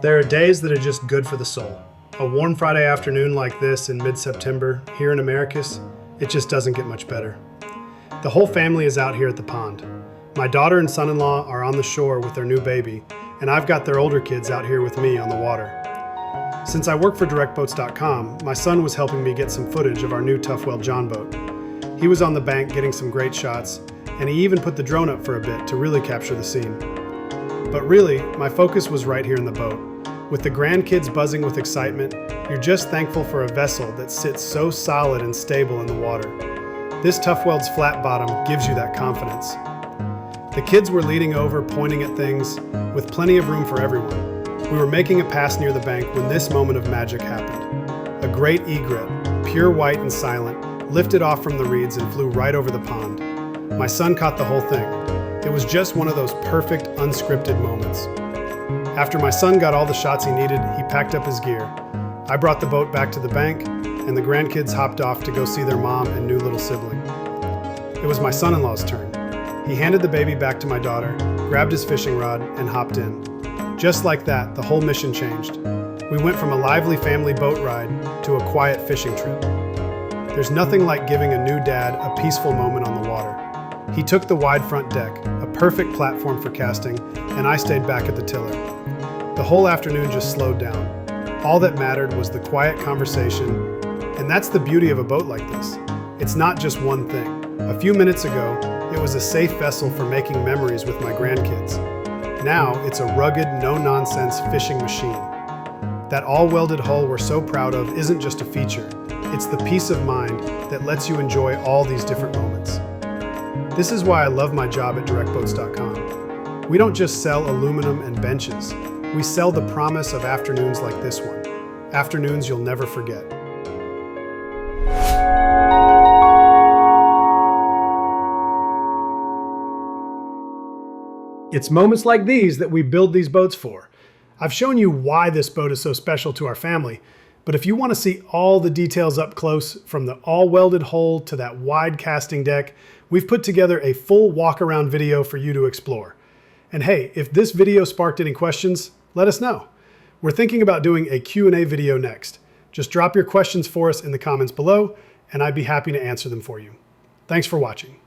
There are days that are just good for the soul. A warm Friday afternoon like this in mid-September, here in Americus, it just doesn't get much better. The whole family is out here at the pond. My daughter and son-in-law are on the shore with their new baby, and I've got their older kids out here with me on the water. Since I work for DirectBoats.com, my son was helping me get some footage of our new Toughweld Jon Boat. He was on the bank getting some great shots, and he even put the drone up for a bit to really capture the scene. But really, my focus was right here in the boat. With the grandkids buzzing with excitement, you're just thankful for a vessel that sits so solid and stable in the water. This Toughweld's flat bottom gives you that confidence. The kids were leading over, pointing at things, with plenty of room for everyone. We were making a pass near the bank when this moment of magic happened. A great egret, pure white and silent, lifted off from the reeds and flew right over the pond. My son caught the whole thing. It was just one of those perfect, unscripted moments. After my son got all the shots he needed, he packed up his gear. I brought the boat back to the bank, and the grandkids hopped off to go see their mom and new little sibling. It was my son-in-law's turn. He handed the baby back to my daughter, grabbed his fishing rod, and hopped in. Just like that, the whole mission changed. We went from a lively family boat ride to a quiet fishing trip. There's nothing like giving a new dad a peaceful moment on the water. He took the wide front deck, a perfect platform for casting, and I stayed back at the tiller. The whole afternoon just slowed down. All that mattered was the quiet conversation, and that's the beauty of a boat like this. It's not just one thing. A few minutes ago, it was a safe vessel for making memories with my grandkids. Now, it's a rugged, no-nonsense fishing machine. That all-welded hull we're so proud of isn't just a feature. It's the peace of mind that lets you enjoy all these different moments. This is why I love my job at DirectBoats.com. We don't just sell aluminum and benches. We sell the promise of afternoons like this one. Afternoons you'll never forget. It's moments like these that we build these boats for. I've shown you why this boat is so special to our family, but if you want to see all the details up close, from the all-welded hull to that wide casting deck, we've put together a full walk-around video for you to explore. And hey, if this video sparked any questions, let us know. We're thinking about doing a Q&A video next. Just drop your questions for us in the comments below, and I'd be happy to answer them for you. Thanks for watching.